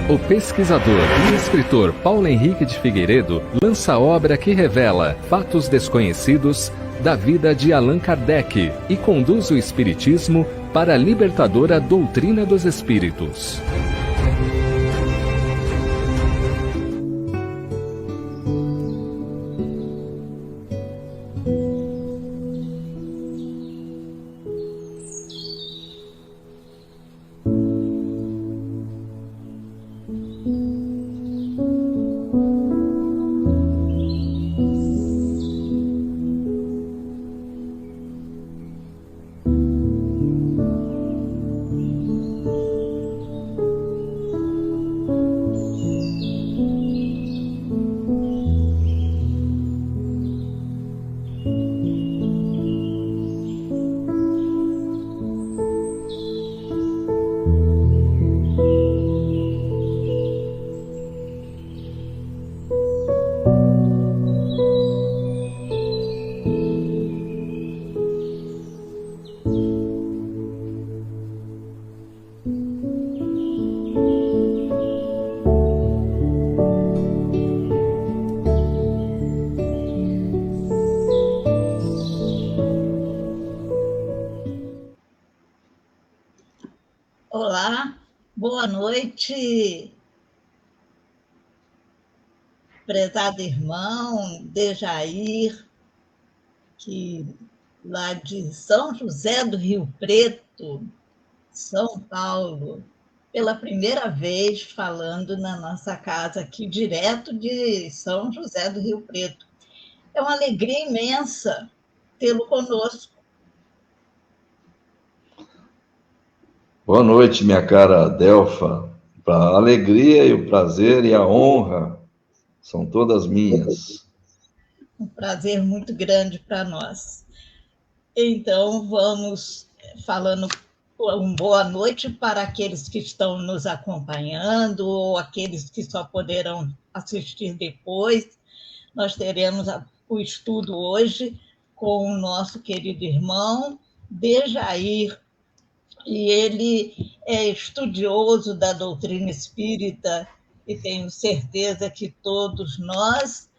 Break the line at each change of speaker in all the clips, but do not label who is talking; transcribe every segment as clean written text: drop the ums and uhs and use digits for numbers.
O pesquisador e escritor Paulo Henrique de Figueiredo lança a obra que revela fatos desconhecidos da vida de Allan Kardec e conduz o espiritismo para a libertadora doutrina dos espíritos.
Olá, boa noite, prezado irmão Dejair, que lá de São José do Rio Preto, São Paulo, pela primeira vez falando na nossa casa aqui, direto de São José do Rio Preto. É uma alegria imensa tê-lo conosco.
Boa noite, minha cara Delfa. A alegria e o prazer e a honra são todas minhas.
Um prazer muito grande para nós. Então, vamos falando uma boa noite para aqueles que estão nos acompanhando ou aqueles que só poderão assistir depois. Nós teremos o estudo hoje com o nosso querido irmão Dejair, e ele é estudioso da doutrina espírita e tenho certeza que todos nós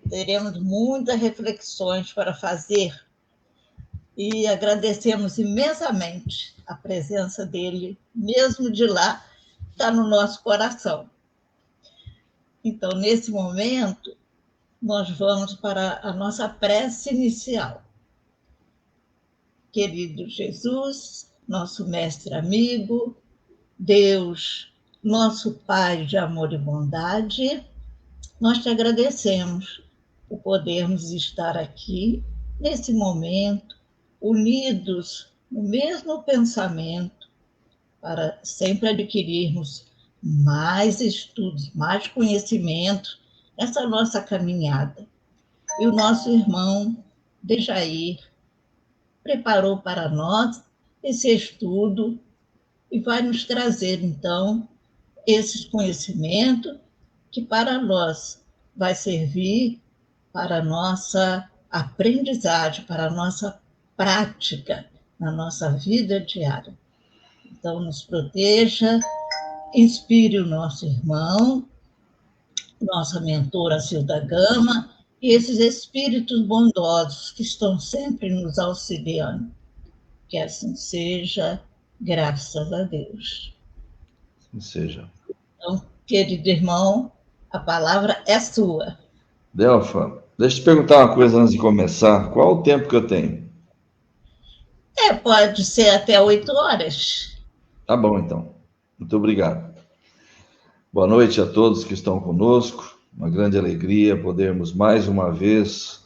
teremos muitas reflexões para fazer. E agradecemos imensamente a presença dele, mesmo de lá, está no nosso coração. Então, nesse momento, nós vamos para a nossa prece inicial. Querido Jesus, nosso mestre amigo, Deus, nosso Pai de amor e bondade, nós te agradecemos por podermos estar aqui, nesse momento, unidos no mesmo pensamento, para sempre adquirirmos mais estudos, mais conhecimento nessa nossa caminhada. E o nosso irmão Dejair preparou para nós esse estudo e vai nos trazer, então, esses conhecimentos que para nós vai servir para a nossa aprendizagem, para a nossa prática na nossa vida diária. Então, nos proteja, inspire o nosso irmão, nossa mentora Cilda Gama, e esses espíritos bondosos que estão sempre nos auxiliando. Que assim seja, graças a Deus.
Assim seja.
Então, querido irmão, a palavra é sua.
Delfa, deixa eu te perguntar uma coisa antes de começar. Qual o tempo que eu tenho?
Pode ser até 8 horas.
Tá bom, então. Muito obrigado. Boa noite a todos que estão conosco. Uma grande alegria podermos mais uma vez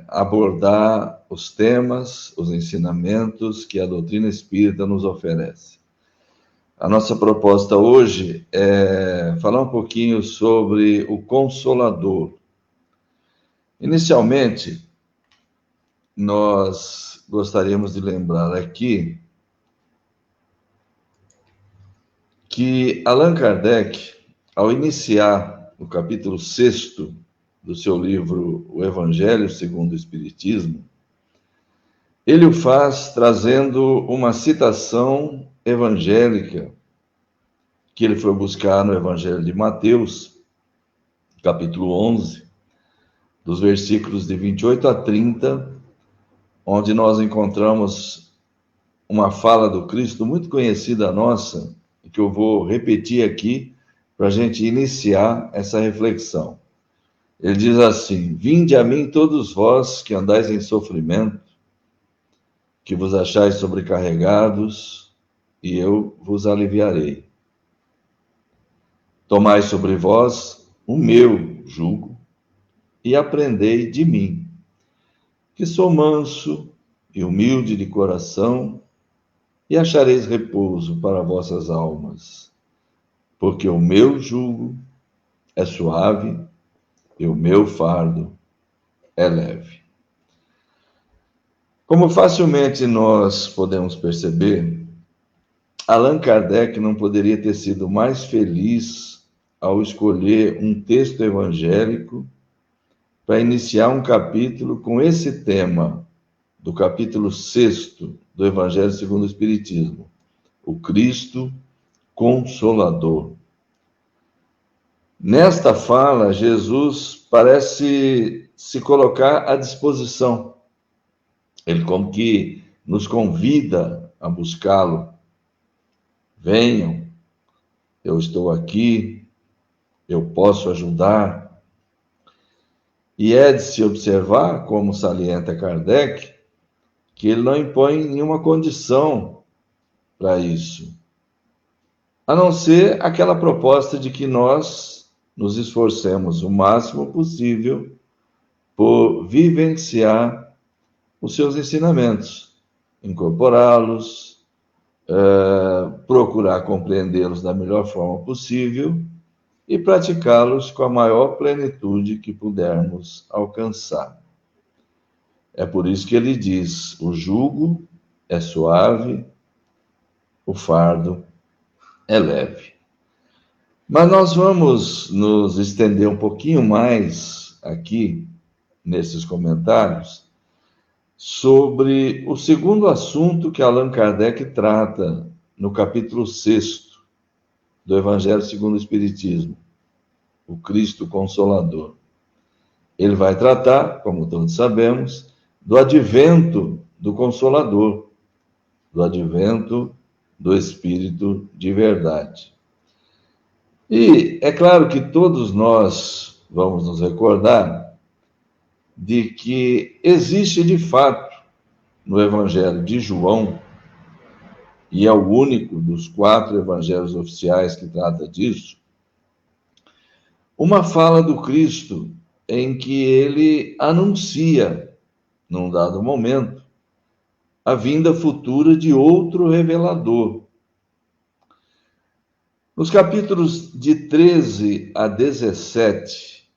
abordar os temas, os ensinamentos que a doutrina espírita nos oferece. A nossa proposta hoje é falar um pouquinho sobre o Consolador. Inicialmente, nós gostaríamos de lembrar aqui que Allan Kardec, ao iniciar o capítulo 6º do seu livro O Evangelho segundo o Espiritismo, ele o faz trazendo uma citação evangélica que ele foi buscar no Evangelho de Mateus, capítulo 11, dos versículos de 28 a 30, onde nós encontramos uma fala do Cristo muito conhecida nossa, que eu vou repetir aqui para a gente iniciar essa reflexão. Ele diz assim: vinde a mim todos vós que andais em sofrimento, que vos achais sobrecarregados, e eu vos aliviarei. Tomai sobre vós o meu jugo e aprendei de mim, que sou manso e humilde de coração, e achareis repouso para vossas almas, porque o meu jugo é suave e o meu fardo é leve. Como facilmente nós podemos perceber, Allan Kardec não poderia ter sido mais feliz ao escolher um texto evangélico para iniciar um capítulo com esse tema, do capítulo 6º do Evangelho segundo o Espiritismo, o Cristo Consolador. Nesta fala, Jesus parece se colocar à disposição. Ele como que nos convida a buscá-lo. Venham, eu estou aqui, eu posso ajudar. E é de se observar, como salienta Kardec, que ele não impõe nenhuma condição para isso, a não ser aquela proposta de que nós nos esforcemos o máximo possível por vivenciar os seus ensinamentos, incorporá-los, procurar compreendê-los da melhor forma possível e praticá-los com a maior plenitude que pudermos alcançar. É por isso que ele diz: o jugo é suave, o fardo é leve. Mas nós vamos nos estender um pouquinho mais aqui, nesses comentários, sobre o segundo assunto que Allan Kardec trata no capítulo 6º do Evangelho segundo o Espiritismo, o Cristo Consolador. Ele vai tratar, como todos sabemos, do advento do Consolador, do advento do Espírito de verdade. E é claro que todos nós vamos nos recordar de que existe de fato no Evangelho de João, e é o único dos 4 evangelhos oficiais que trata disso, uma fala do Cristo em que ele anuncia, num dado momento, a vinda futura de outro revelador. Nos capítulos de 13 a 17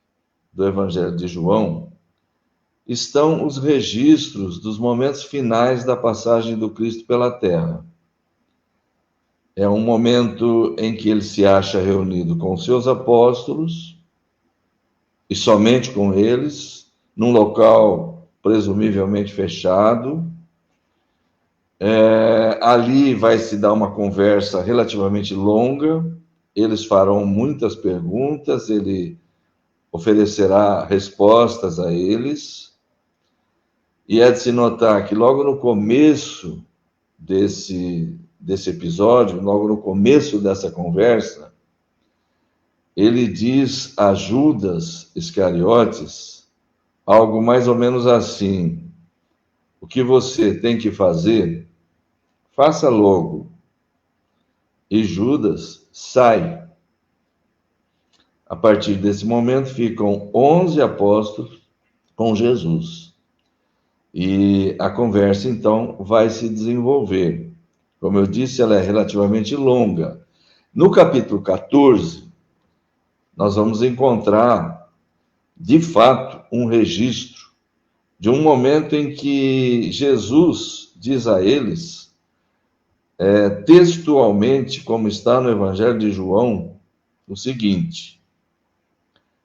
do Evangelho de João, estão os registros dos momentos finais da passagem do Cristo pela Terra. É um momento em que ele se acha reunido com seus apóstolos, e somente com eles, num local presumivelmente fechado, Ali vai se dar uma conversa relativamente longa, eles farão muitas perguntas, ele oferecerá respostas a eles, e é de se notar que logo no começo desse episódio, logo no começo dessa conversa, ele diz a Judas Iscariotes algo mais ou menos assim: o que você tem que fazer, faça logo. E Judas sai. A partir desse momento ficam 11 apóstolos com Jesus. E a conversa, então, vai se desenvolver. Como eu disse, ela é relativamente longa. No capítulo 14, nós vamos encontrar, de fato, um registro de um momento em que Jesus diz a eles, textualmente, como está no Evangelho de João, o seguinte: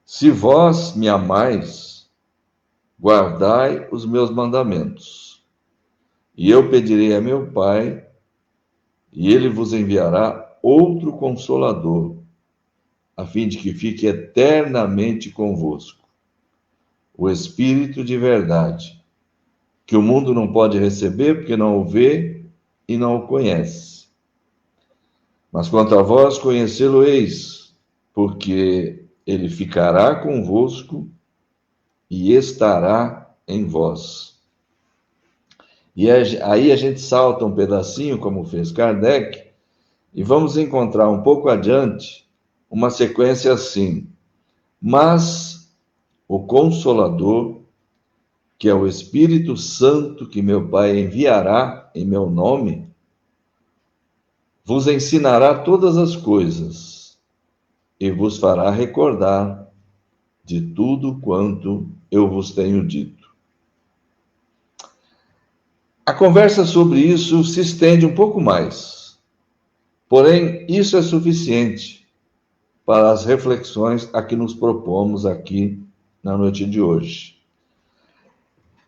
se vós me amais, guardai os meus mandamentos, e eu pedirei a meu Pai, e ele vos enviará outro Consolador, a fim de que fique eternamente convosco, o Espírito de verdade, que o mundo não pode receber porque não o vê e não o conhece. Mas quanto a vós, conhecê-lo-eis, porque ele ficará convosco e estará em vós. E aí a gente salta um pedacinho, como fez Kardec, e vamos encontrar um pouco adiante uma sequência assim: mas o Consolador, que é o Espírito Santo que meu Pai enviará em meu nome, vos ensinará todas as coisas e vos fará recordar de tudo quanto eu vos tenho dito. A conversa sobre isso se estende um pouco mais, porém, isso é suficiente para as reflexões a que nos propomos aqui na noite de hoje.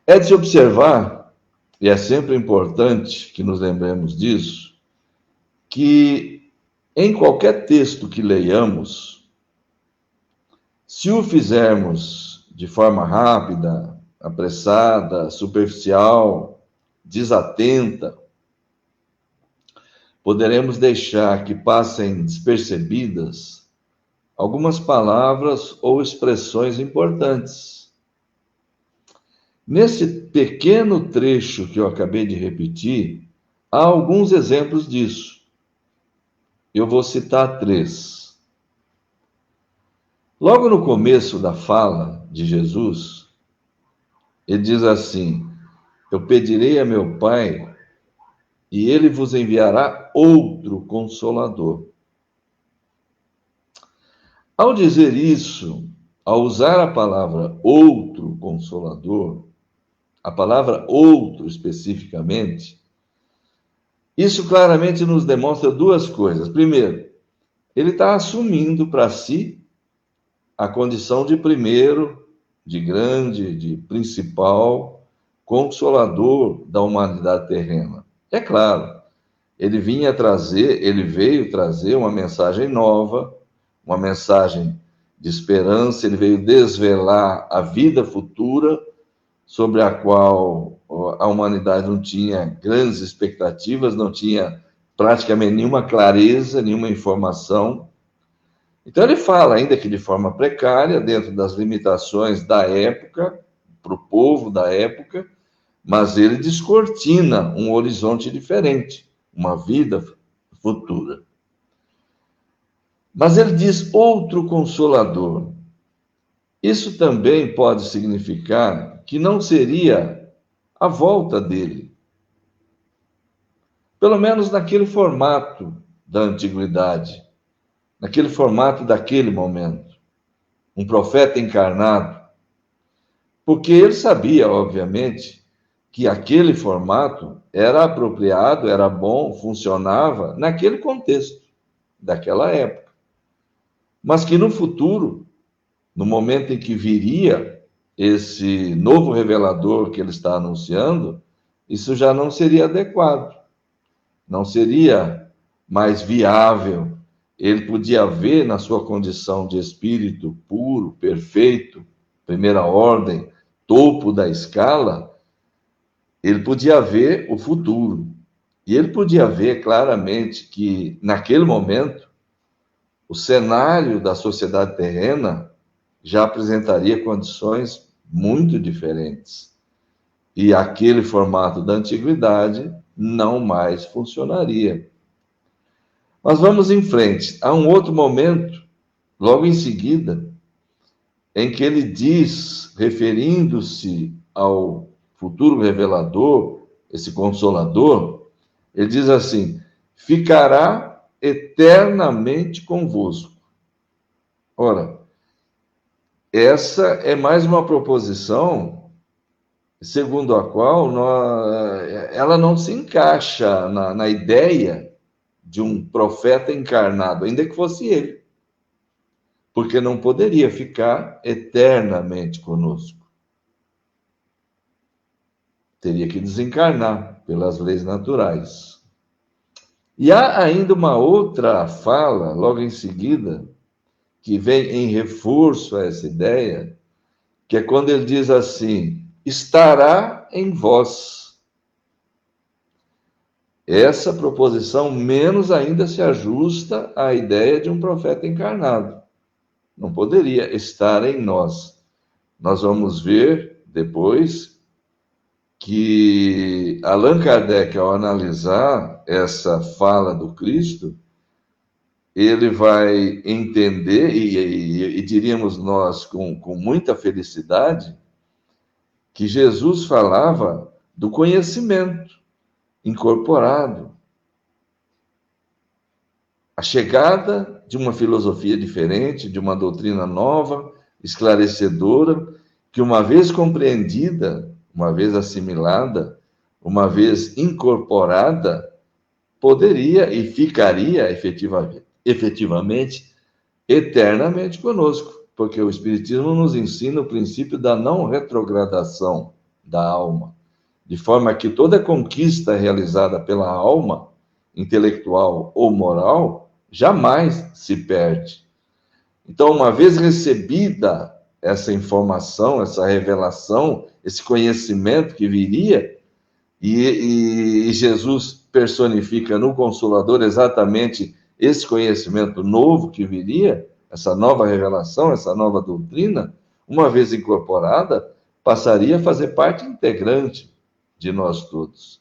É de se observar, e é sempre importante que nos lembremos disso, que em qualquer texto que leiamos, se o fizermos de forma rápida, apressada, superficial, desatenta, poderemos deixar que passem despercebidas algumas palavras ou expressões importantes. Nesse pequeno trecho que eu acabei de repetir, há alguns exemplos disso. Eu vou citar 3. Logo no começo da fala de Jesus, ele diz assim: eu pedirei a meu Pai e ele vos enviará outro Consolador. Ao dizer isso, ao usar a palavra outro Consolador, a palavra outro especificamente, isso claramente nos demonstra duas coisas. Primeiro, ele está assumindo para si a condição de primeiro, de grande, de principal Consolador da humanidade terrena. É claro, ele veio trazer uma mensagem nova, uma mensagem de esperança, ele veio desvelar a vida futura, sobre a qual a humanidade não tinha grandes expectativas, não tinha praticamente nenhuma clareza, nenhuma informação. Então ele fala, ainda que de forma precária, dentro das limitações da época, para o povo da época, mas ele descortina um horizonte diferente, uma vida futura. Mas ele diz outro Consolador. Isso também pode significar que não seria a volta dele. Pelo menos naquele formato da antiguidade, naquele formato daquele momento. Um profeta encarnado. Porque ele sabia, obviamente, que aquele formato era apropriado, era bom, funcionava naquele contexto, daquela época. Mas que no futuro, no momento em que viria esse novo revelador que ele está anunciando, isso já não seria adequado. não seria mais viável. Ele podia ver na sua condição de espírito puro, perfeito, primeira ordem, topo da escala, ele podia ver o futuro. E ele podia ver claramente que, naquele momento, o cenário da sociedade terrena já apresentaria condições muito diferentes. E aquele formato da antiguidade não mais funcionaria. Mas vamos em frente. Há um outro momento, logo em seguida, em que ele diz, referindo-se ao futuro revelador, esse consolador, ele diz assim: ficará eternamente convosco. Ora, essa é mais uma proposição segundo a qual ela não se encaixa na ideia de um profeta encarnado, ainda que fosse ele, porque não poderia ficar eternamente conosco. Teria que desencarnar pelas leis naturais. E há ainda uma outra fala, logo em seguida, que vem em reforço a essa ideia, que é quando ele diz assim: estará em vós. Essa proposição menos ainda se ajusta à ideia de um profeta encarnado. Não poderia estar em nós. Nós vamos ver depois que Allan Kardec, ao analisar essa fala do Cristo, ele vai entender, e diríamos nós com muita felicidade, que Jesus falava do conhecimento incorporado, a chegada de uma filosofia diferente, de uma doutrina nova, esclarecedora, que uma vez compreendida, uma vez assimilada, uma vez incorporada, poderia e ficaria efetivamente eternamente conosco, porque o Espiritismo nos ensina o princípio da não retrogradação da alma, de forma que toda conquista realizada pela alma, intelectual ou moral, jamais se perde. Então, uma vez recebida essa informação, essa revelação, esse conhecimento que viria, e Jesus personifica no Consolador exatamente esse conhecimento novo que viria, essa nova revelação, essa nova doutrina, uma vez incorporada, passaria a fazer parte integrante de nós todos.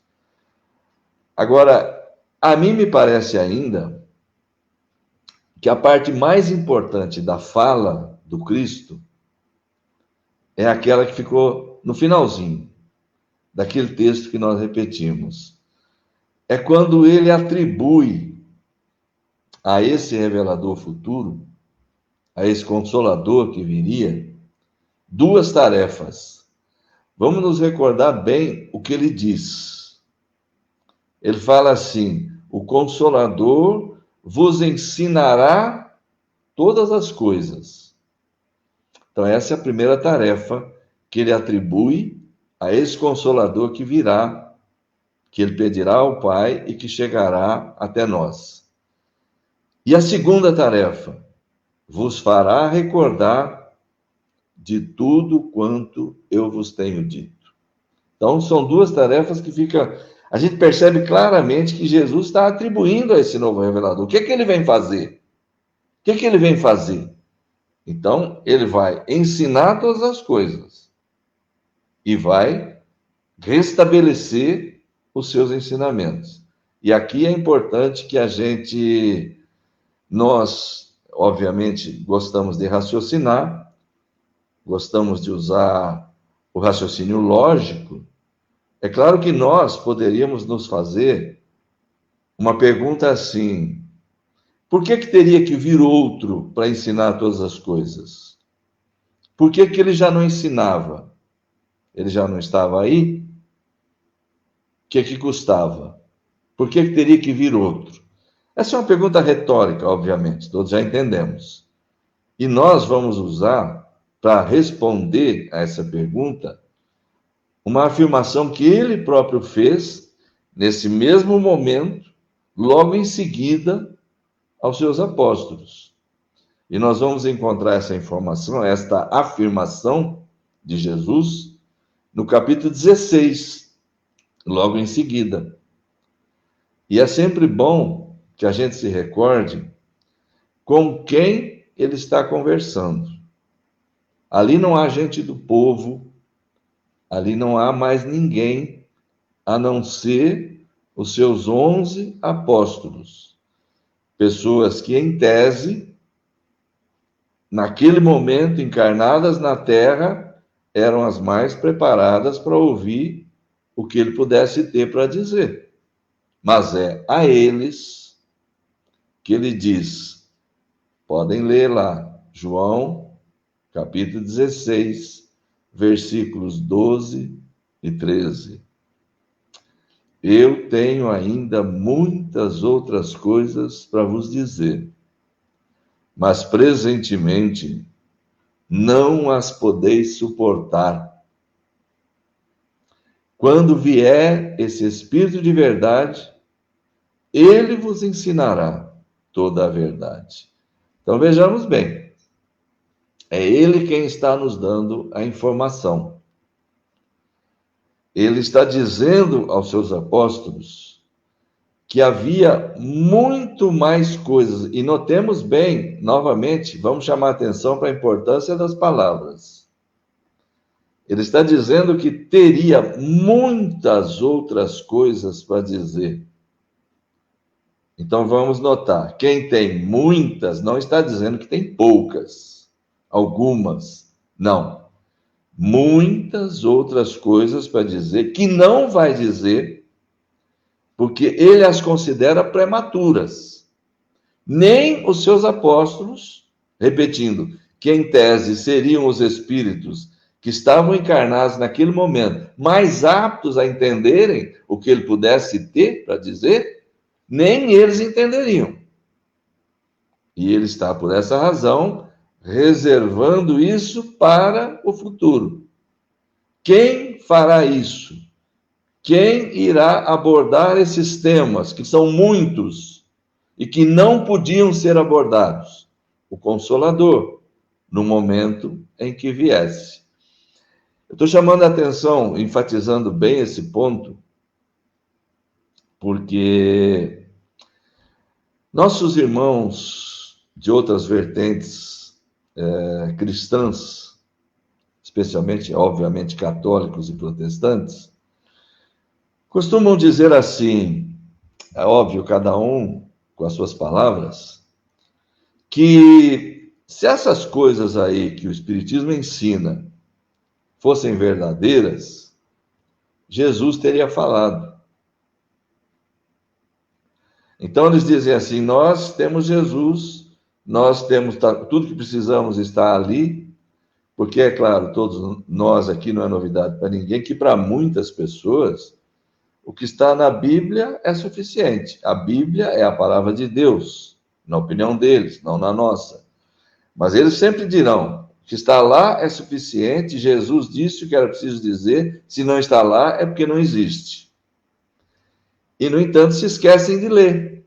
Agora, a mim me parece ainda que a parte mais importante da fala do Cristo é aquela que ficou no finalzinho daquele texto que nós repetimos. É quando ele atribui a esse revelador futuro, a esse consolador que viria, duas tarefas. Vamos nos recordar bem o que ele diz. Ele fala assim: o Consolador vos ensinará todas as coisas. Então, essa é a primeira tarefa que ele atribui a esse Consolador que virá, que ele pedirá ao Pai e que chegará até nós. E a segunda tarefa: vos fará recordar de tudo quanto eu vos tenho dito. Então, são duas tarefas que a gente percebe claramente que Jesus está atribuindo a esse novo revelador. O que é que ele vem fazer? O que é que ele vem fazer? Então, ele vai ensinar todas as coisas e vai restabelecer os seus ensinamentos. E aqui é importante que nós, obviamente, gostamos de raciocinar, gostamos de usar o raciocínio lógico. É claro que nós poderíamos nos fazer uma pergunta assim: por que teria que vir outro para ensinar todas as coisas? Por que ele já não ensinava? Ele já não estava aí? O que custava? Por que teria que vir outro? Essa é uma pergunta retórica, obviamente, todos já entendemos. E nós vamos usar, para responder a essa pergunta, uma afirmação que ele próprio fez nesse mesmo momento logo em seguida aos seus apóstolos. E nós vamos encontrar essa informação, esta afirmação de Jesus, no capítulo 16, logo em seguida. E é sempre bom que a gente se recorde com quem ele está conversando. Ali não há gente do povo, ali não há mais ninguém a não ser os seus 11 apóstolos. Pessoas que, em tese, naquele momento, encarnadas na Terra, eram as mais preparadas para ouvir o que ele pudesse ter para dizer. Mas é a eles que ele diz, podem ler lá, João, capítulo 16, versículos 12 e 13. Eu tenho ainda muitas outras coisas para vos dizer, mas presentemente não as podeis suportar. Quando vier esse Espírito de verdade, ele vos ensinará toda a verdade. Então vejamos bem, é ele quem está nos dando a informação. Ele está dizendo aos seus apóstolos que havia muito mais coisas. E notemos bem, novamente, vamos chamar a atenção para a importância das palavras. Ele está dizendo que teria muitas outras coisas para dizer. Então vamos notar, quem tem muitas não está dizendo que tem poucas, algumas, não. Muitas outras coisas para dizer, que não vai dizer, porque ele as considera prematuras. Nem os seus apóstolos, repetindo, que em tese seriam os espíritos que estavam encarnados naquele momento, mais aptos a entenderem o que ele pudesse ter para dizer, nem eles entenderiam. E ele está, por essa razão, reservando isso para o futuro. Quem fará isso? Quem irá abordar esses temas, que são muitos, e que não podiam ser abordados? O Consolador, no momento em que viesse. Eu estou chamando a atenção, enfatizando bem esse ponto, porque nossos irmãos de outras vertentes cristãs, especialmente, obviamente, católicos e protestantes, costumam dizer assim, é óbvio, cada um com as suas palavras, que se essas coisas aí que o Espiritismo ensina fossem verdadeiras, Jesus teria falado. Então eles dizem assim, nós temos Jesus, nós temos tudo que precisamos está ali, porque é claro, todos nós aqui não é novidade para ninguém, que para muitas pessoas o que está na Bíblia é suficiente. A Bíblia é a palavra de Deus, na opinião deles, não na nossa. Mas eles sempre dirão, o que está lá é suficiente, Jesus disse o que era preciso dizer, se não está lá é porque não existe. E, no entanto, se esquecem de ler.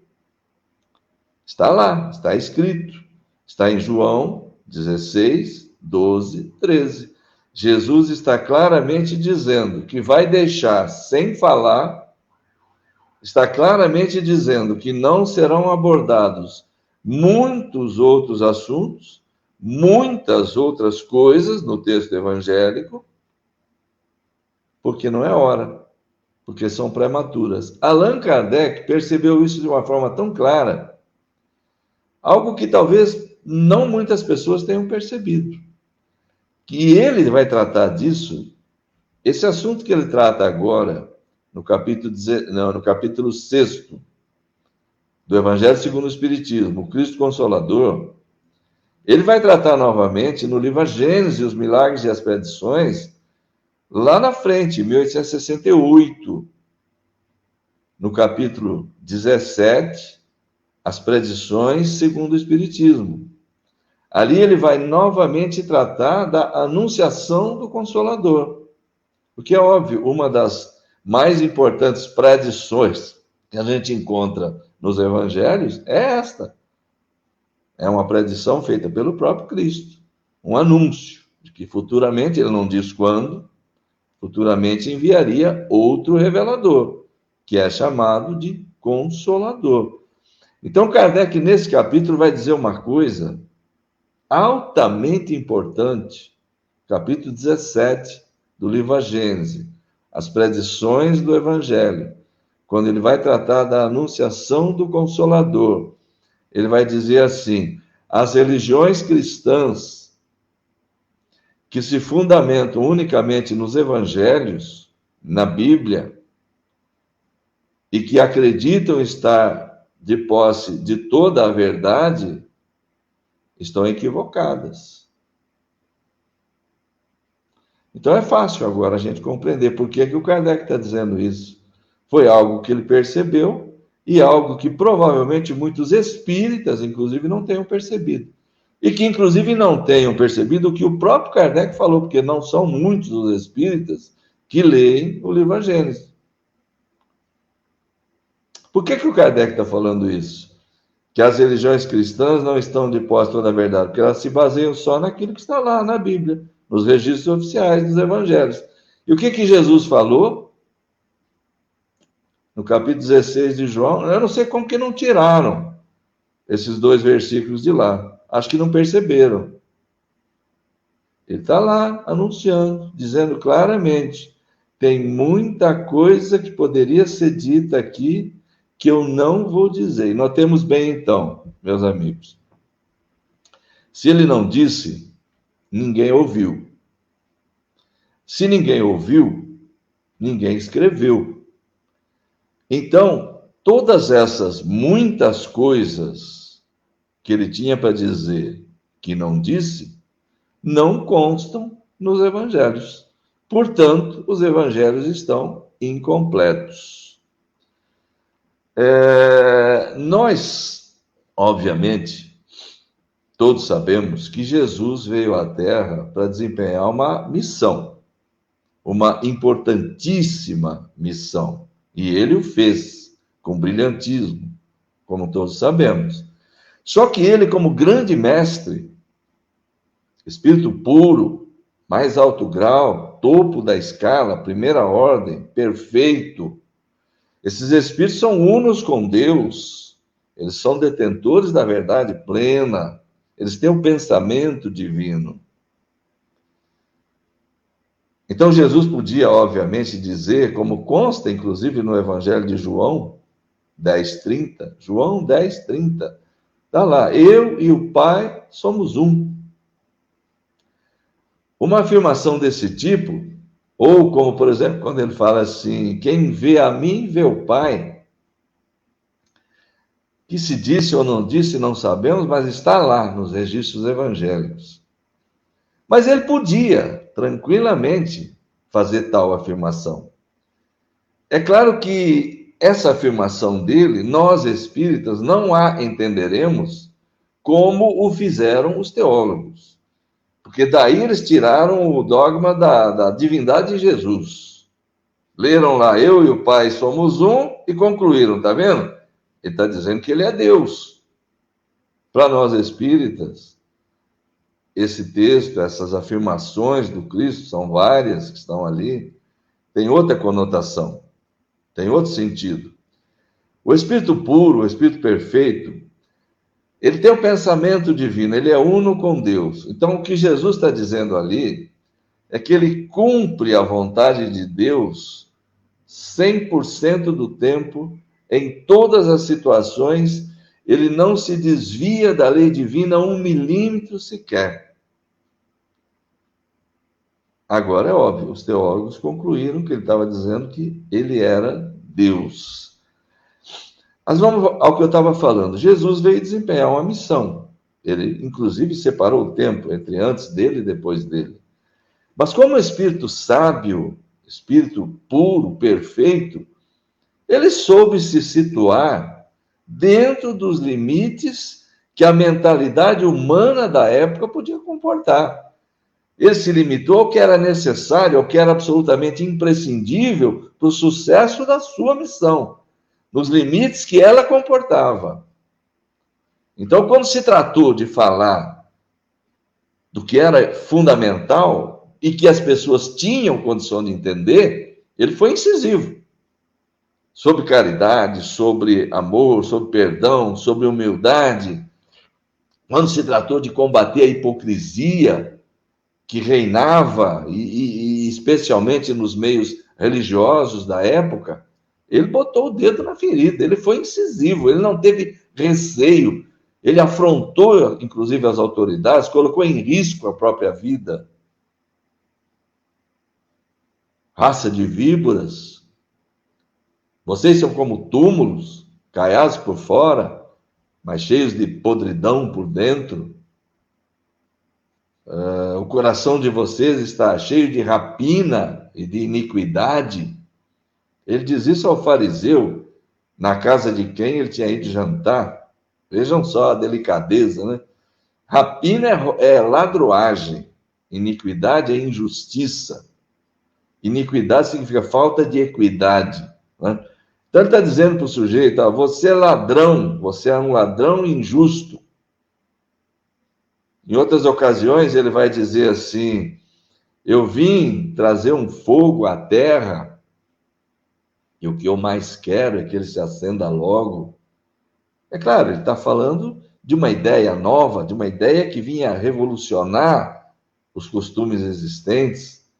Está lá, está escrito. Está em João 16, 12, 13. Jesus está claramente dizendo que vai deixar sem falar, está claramente dizendo que não serão abordados muitos outros assuntos, muitas outras coisas no texto evangélico, porque não é hora, porque são prematuras. Allan Kardec percebeu isso de uma forma tão clara, algo que talvez não muitas pessoas tenham percebido. Que ele vai tratar disso, esse assunto que ele trata agora, no capítulo 6 do Evangelho segundo o Espiritismo, o Cristo Consolador, ele vai tratar novamente no livro A Gênese, os Milagres e as Predições, lá na frente, em 1868, no capítulo 17, as predições segundo o Espiritismo. Ali ele vai novamente tratar da anunciação do Consolador. Porque é óbvio, uma das mais importantes predições que a gente encontra nos evangelhos é esta. É uma predição feita pelo próprio Cristo, um anúncio de que futuramente, ele não diz quando, futuramente enviaria outro revelador, que é chamado de Consolador. Então, Kardec, nesse capítulo, vai dizer uma coisa altamente importante, capítulo 17 do livro A Gênese, as predições do Evangelho, quando ele vai tratar da anunciação do Consolador. Ele vai dizer assim: as religiões cristãs que se fundamentam unicamente nos evangelhos, na Bíblia, e que acreditam estar de posse de toda a verdade, estão equivocadas. Então é fácil agora a gente compreender por que o Kardec está dizendo isso. Foi algo que ele percebeu e algo que provavelmente muitos espíritas, inclusive, não tenham percebido. E que, inclusive, não tenham percebido o que o próprio Kardec falou, porque não são muitos os espíritas que leem o livro A Gênese. Por que o Kardec está falando isso? Que as religiões cristãs não estão de posse toda a verdade, porque elas se baseiam só naquilo que está lá na Bíblia, nos registros oficiais dos evangelhos. E o que Jesus falou? No capítulo 16 de João, eu não sei como que não tiraram esses 2 versículos de lá. Acho que não perceberam. Ele está lá anunciando, dizendo claramente: tem muita coisa que poderia ser dita aqui que eu não vou dizer. E notemos bem então, meus amigos. Se ele não disse, ninguém ouviu. Se ninguém ouviu, ninguém escreveu. Então, todas essas muitas coisas que ele tinha para dizer que não disse, não constam nos evangelhos. Portanto, os evangelhos estão incompletos. Nós, obviamente, todos sabemos que Jesus veio à Terra para desempenhar uma missão, uma importantíssima missão. E ele o fez com brilhantismo, como todos sabemos. Só que ele, como grande mestre, espírito puro, mais alto grau, topo da escala, primeira ordem, perfeito, esses espíritos são unos com Deus, eles são detentores da verdade plena, eles têm um pensamento divino. Então, Jesus podia, obviamente, dizer, como consta, inclusive, no Evangelho de João 10:30, João 10:30, está lá: eu e o Pai somos um. Uma afirmação desse tipo, ou como, por exemplo, quando ele fala assim: quem vê a mim, vê o Pai. Que se disse ou não disse, não sabemos, mas está lá nos registros evangélicos. Mas ele podia, tranquilamente, fazer tal afirmação. É claro que essa afirmação dele, nós espíritas não a entenderemos como o fizeram os teólogos. Porque daí eles tiraram o dogma da divindade de Jesus. Leram lá: eu e o Pai somos um, e concluíram, tá vendo? Ele está dizendo que ele é Deus. Para nós espíritas, esse texto, essas afirmações do Cristo, são várias que estão ali, tem outra conotação, tem outro sentido. O Espírito puro, o Espírito perfeito, ele tem um pensamento divino, ele é uno com Deus. Então, o que Jesus está dizendo ali é que ele cumpre a vontade de Deus 100% do tempo, em todas as situações. Ele não se desvia da lei divina 1 milímetro sequer. Agora é óbvio, os teólogos concluíram que ele estava dizendo que ele era Deus. Mas vamos ao que eu estava falando. Jesus veio desempenhar uma missão. Ele, inclusive, separou o tempo entre antes dele e depois dele. Mas como espírito sábio, espírito puro, perfeito, ele soube se situar dentro dos limites que a mentalidade humana da época podia comportar. Ele se limitou ao que era necessário, ao que era absolutamente imprescindível para o sucesso da sua missão. nos limites que ela comportava. Então, quando se tratou de falar do que era fundamental e que as pessoas tinham condição de entender, ele foi incisivo. Sobre caridade, sobre amor, sobre perdão, sobre humildade. Quando se tratou de combater a hipocrisia que reinava, e especialmente nos meios religiosos da época, ele botou o dedo na ferida, ele foi incisivo, ele não teve receio, ele afrontou, inclusive, as autoridades, colocou em risco a própria vida. Raça de víboras, vocês são como túmulos, caiados por fora, mas cheios de podridão por dentro. O coração de vocês está cheio de rapina e de iniquidade. Ele diz isso ao fariseu, na casa de quem ele tinha ido jantar. Vejam só a delicadeza, né? Rapina é ladroagem, iniquidade é injustiça. Iniquidade significa falta de equidade, né? Então ele está dizendo para o sujeito, você é ladrão, você é um ladrão injusto. Em outras ocasiões ele vai dizer assim, eu vim trazer um fogo à terra, e o que eu mais quero é que ele se acenda logo. É claro, ele está falando de uma ideia nova, de uma ideia que vinha revolucionar os costumes existentes,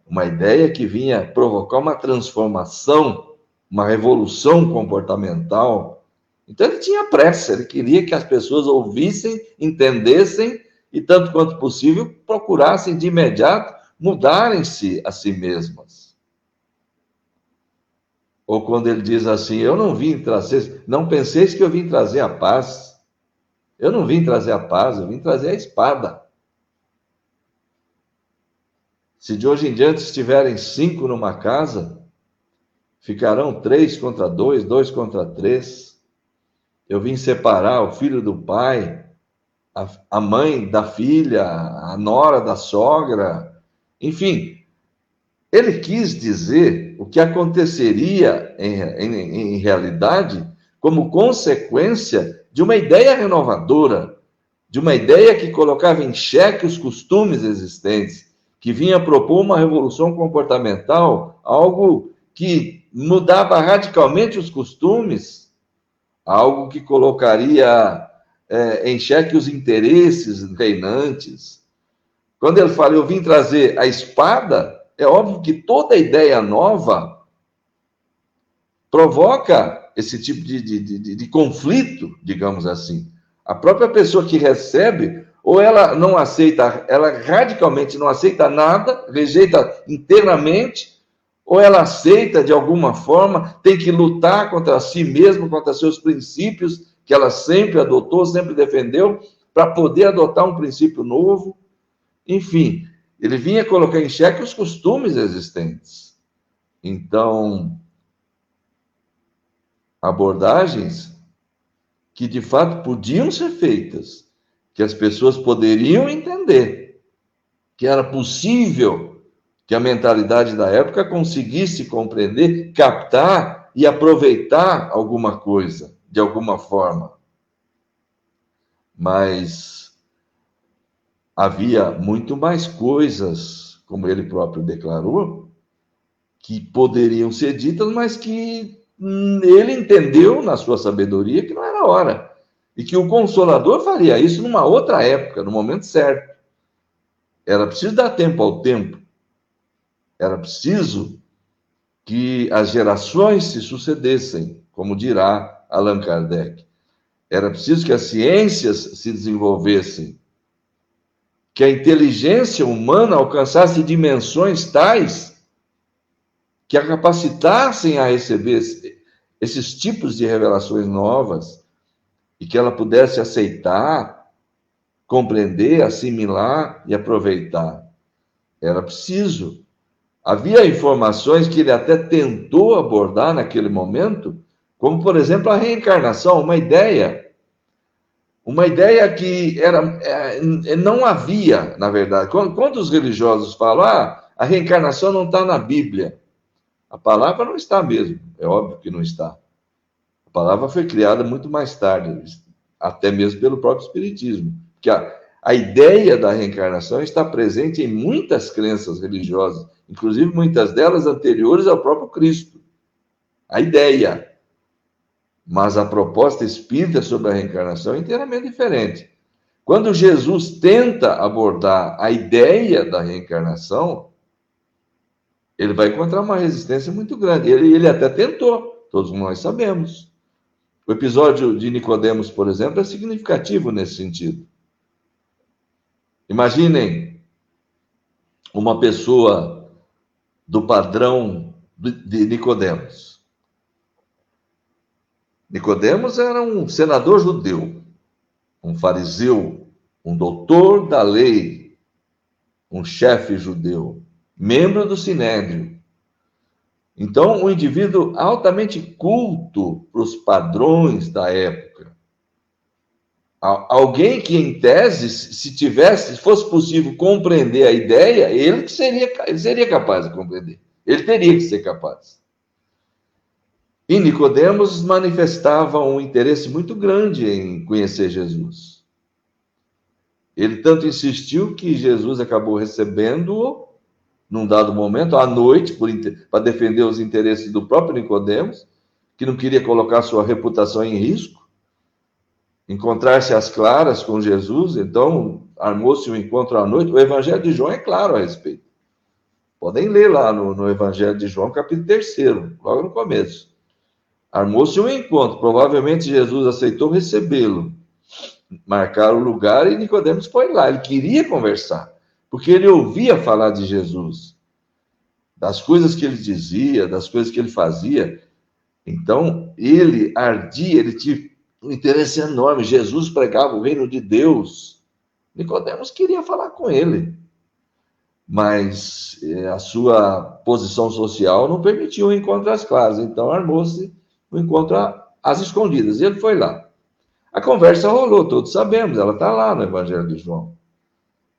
uma ideia que vinha provocar uma transformação, uma revolução comportamental. Então ele tinha pressa, ele queria que as pessoas ouvissem, entendessem e, tanto quanto possível, procurassem de imediato mudarem-se a si mesmas. Ou quando ele diz assim, eu não vim trazer, não penseis que eu vim trazer a paz. Eu não vim trazer a paz, eu vim trazer a espada. Se de hoje em diante estiverem 5 numa casa, ficarão 3 contra 2, 2 contra 3. Eu vim separar o filho do pai, a mãe da filha, a nora da sogra. Enfim, ele quis dizer o que aconteceria em realidade como consequência de uma ideia renovadora, de uma ideia que colocava em xeque os costumes existentes, que vinha propor uma revolução comportamental, algo que mudava radicalmente os costumes, algo que colocaria em xeque os interesses reinantes. Quando ele fala, eu vim trazer a espada, é óbvio que toda ideia nova provoca esse tipo de conflito, digamos assim. A própria pessoa que recebe, ou ela não aceita, ela radicalmente não aceita nada, rejeita inteiramente, ou ela aceita de alguma forma, tem que lutar contra si mesma, contra seus princípios, que ela sempre adotou, sempre defendeu, para poder adotar um princípio novo. Enfim, ele vinha colocar em xeque os costumes existentes. Então, abordagens que de fato podiam ser feitas, que as pessoas poderiam entender, que era possível que a mentalidade da época conseguisse compreender, captar e aproveitar alguma coisa, de alguma forma. Mas havia muito mais coisas, como ele próprio declarou, que poderiam ser ditas, mas que ele entendeu, na sua sabedoria, que não era hora. E que o Consolador faria isso numa outra época, no momento certo. Era preciso dar tempo ao tempo. Era preciso que as gerações se sucedessem, como dirá Allan Kardec. Era preciso que as ciências se desenvolvessem, que a inteligência humana alcançasse dimensões tais que a capacitassem a receber esses tipos de revelações novas e que ela pudesse aceitar, compreender, assimilar e aproveitar. Era preciso. Havia informações que ele até tentou abordar naquele momento, como, por exemplo, a reencarnação, uma ideia que não havia, na verdade. Quando os religiosos falam, a reencarnação não está na Bíblia, a palavra não está mesmo, é óbvio que não está. palavra foi criada muito mais tarde, até mesmo pelo próprio Espiritismo. Que a ideia da reencarnação está presente em muitas crenças religiosas, inclusive muitas delas anteriores ao próprio Cristo. A ideia. Mas a proposta espírita sobre a reencarnação é inteiramente diferente. Quando Jesus tenta abordar a ideia da reencarnação, ele vai encontrar uma resistência muito grande. Ele até tentou, todos nós sabemos. O episódio de Nicodemos, por exemplo, é significativo nesse sentido. Imaginem uma pessoa do padrão de Nicodemos. Nicodemos era um senador judeu, um fariseu, um doutor da lei, um chefe judeu, membro do Sinédrio. Então, um indivíduo altamente culto para os padrões da época. Alguém que, em tese, se fosse possível compreender a ideia, ele seria capaz de compreender. Ele teria que ser capaz. E Nicodemos manifestava um interesse muito grande em conhecer Jesus. Ele tanto insistiu que Jesus acabou recebendo-o, num dado momento, à noite, para defender os interesses do próprio Nicodemos, que não queria colocar sua reputação em risco, encontrar-se às claras com Jesus. Então, armou-se um encontro à noite. O Evangelho de João é claro a respeito. Podem ler lá no Evangelho de João, capítulo 3, logo no começo. Armou-se um encontro, provavelmente Jesus aceitou recebê-lo, marcaram o lugar e Nicodemos foi lá. Ele queria conversar, porque ele ouvia falar de Jesus, das coisas que ele dizia, das coisas que ele fazia. Então, ele ardia, ele tinha um interesse enorme. Jesus pregava o reino de Deus. Nicodemos queria falar com ele, mas a sua posição social não permitiu o encontro às claras. Então, armou-se o encontro às escondidas. E ele foi lá. A conversa rolou, todos sabemos, ela está lá no Evangelho de João.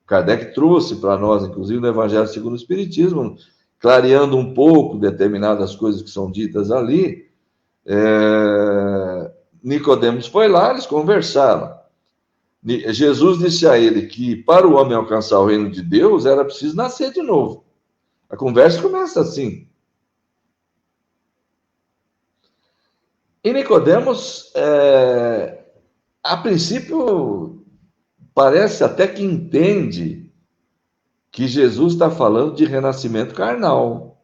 Kardec trouxe para nós, inclusive no Evangelho segundo o Espiritismo, clareando um pouco determinadas coisas que são ditas ali. Nicodemos foi lá, eles conversaram. Jesus disse a ele que para o homem alcançar o reino de Deus era preciso nascer de novo. A conversa começa assim. E Nicodemos, a princípio, parece até que entende que Jesus está falando de renascimento carnal,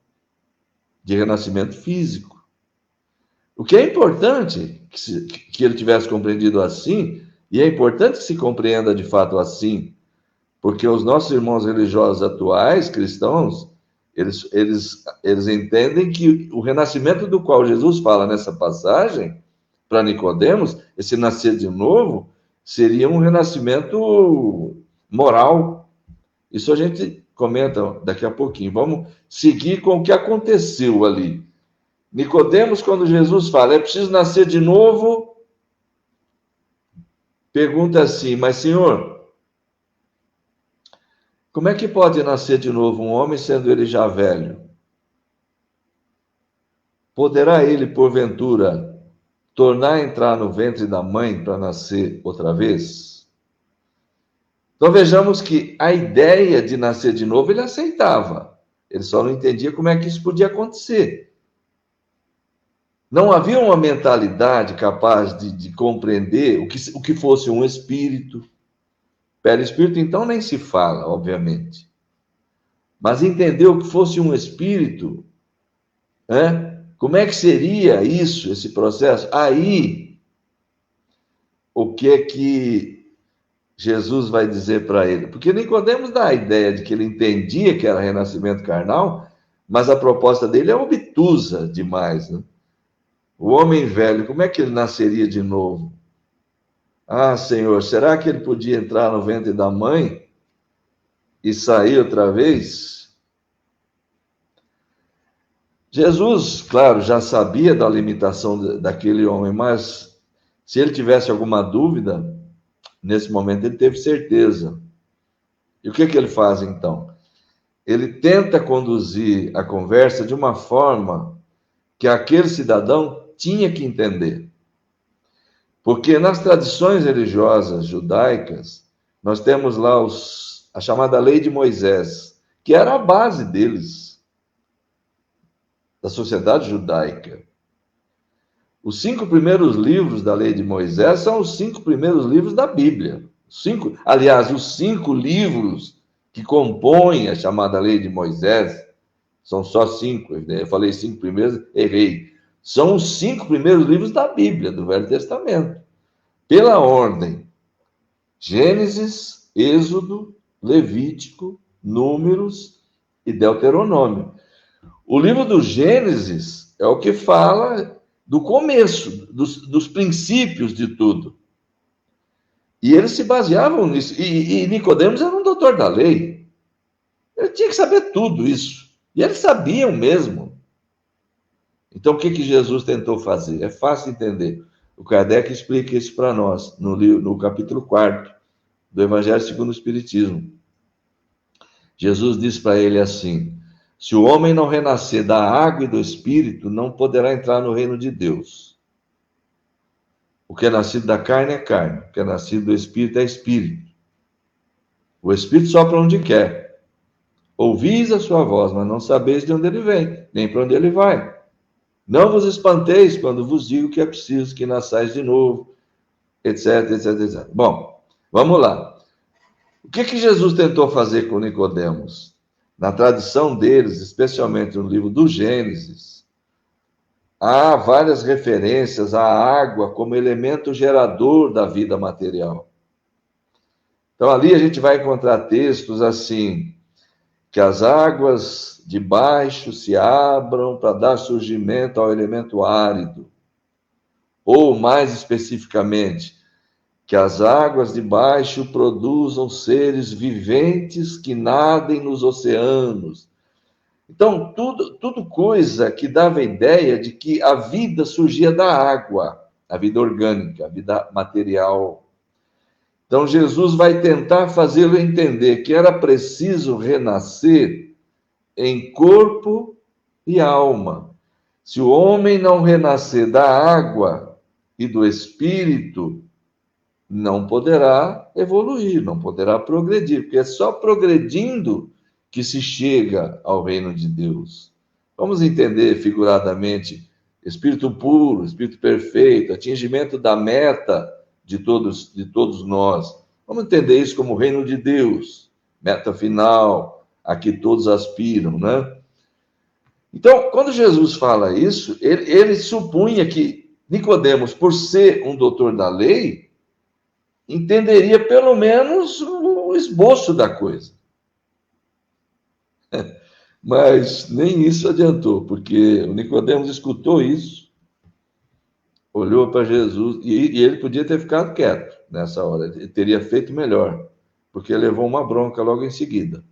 de renascimento físico. O que é importante que ele tivesse compreendido assim, e é importante que se compreenda de fato assim, porque os nossos irmãos religiosos atuais, cristãos, eles entendem que o renascimento do qual Jesus fala nessa passagem, para Nicodemos, esse nascer de novo, seria um renascimento moral. Isso a gente comenta daqui a pouquinho. Vamos seguir com o que aconteceu ali. Nicodemos, quando Jesus fala, é preciso nascer de novo, pergunta assim, mas Senhor, como é que pode nascer de novo um homem, sendo ele já velho? Poderá ele, porventura, tornar a entrar no ventre da mãe para nascer outra vez? Então vejamos que a ideia de nascer de novo ele aceitava. Ele só não entendia como é que isso podia acontecer. Não havia uma mentalidade capaz de compreender o que fosse um espírito. Perispírito, então, nem se fala, obviamente. Mas entender o que fosse um espírito, como é que seria isso, esse processo? Aí, o que é que Jesus vai dizer para ele? Porque Nicodemos dá a ideia de que ele entendia que era renascimento carnal, mas a proposta dele é obtusa demais, né? O homem velho, como é que ele nasceria de novo? Ah, Senhor, será que ele podia entrar no ventre da mãe e sair outra vez? Jesus, claro, já sabia da limitação daquele homem, mas se ele tivesse alguma dúvida, nesse momento ele teve certeza. E o que ele faz então? Ele tenta conduzir a conversa de uma forma que aquele cidadão tinha que entender. Porque nas tradições religiosas judaicas, nós temos lá a chamada Lei de Moisés, que era a base deles, da sociedade judaica. Os 5 primeiros livros da Lei de Moisés são os 5 primeiros livros da Bíblia. Aliás, os 5 livros que compõem a chamada Lei de Moisés, são só 5, eu falei 5 primeiros, errei. São os 5 primeiros livros da Bíblia, do Velho Testamento. Pela ordem: Gênesis, Êxodo, Levítico, Números e Deuteronômio. O livro do Gênesis é o que fala do começo, dos princípios de tudo. E eles se baseavam nisso. E Nicodemos era um doutor da lei. Ele tinha que saber tudo isso. E eles sabiam mesmo. Então, o que Jesus tentou fazer? É fácil entender. O Kardec explica isso para nós, no capítulo 4 do Evangelho segundo o Espiritismo. Jesus diz para ele assim: se o homem não renascer da água e do Espírito, não poderá entrar no reino de Deus. O que é nascido da carne é carne, o que é nascido do Espírito é Espírito. O Espírito sopra onde quer. Ouvis a sua voz, mas não sabeis de onde ele vem, nem para onde ele vai. Não vos espanteis quando vos digo que é preciso que nasçais de novo, etc, etc, etc. Bom, vamos lá. O que Jesus tentou fazer com Nicodemos? Na tradição deles, especialmente no livro do Gênesis, há várias referências à água como elemento gerador da vida material. Então, ali a gente vai encontrar textos assim: que as águas de baixo se abram para dar surgimento ao elemento árido. Ou, mais especificamente, que as águas de baixo produzam seres viventes que nadem nos oceanos. Então, tudo coisa que dava a ideia de que a vida surgia da água, a vida orgânica, a vida material. Então, Jesus vai tentar fazê-lo entender que era preciso renascer em corpo e alma. Se o homem não renascer da água e do Espírito, não poderá evoluir, não poderá progredir, porque é só progredindo que se chega ao reino de Deus. Vamos entender figuradamente: Espírito puro, Espírito perfeito, atingimento da meta de todos nós. Vamos entender isso como o reino de Deus, meta final, a que todos aspiram, né? Então, quando Jesus fala isso, ele supunha que Nicodemos, por ser um doutor da lei, entenderia pelo menos o esboço da coisa. Mas nem isso adiantou, porque o Nicodemos escutou isso, olhou para Jesus, e ele podia ter ficado quieto nessa hora, ele teria feito melhor, porque levou uma bronca logo em seguida.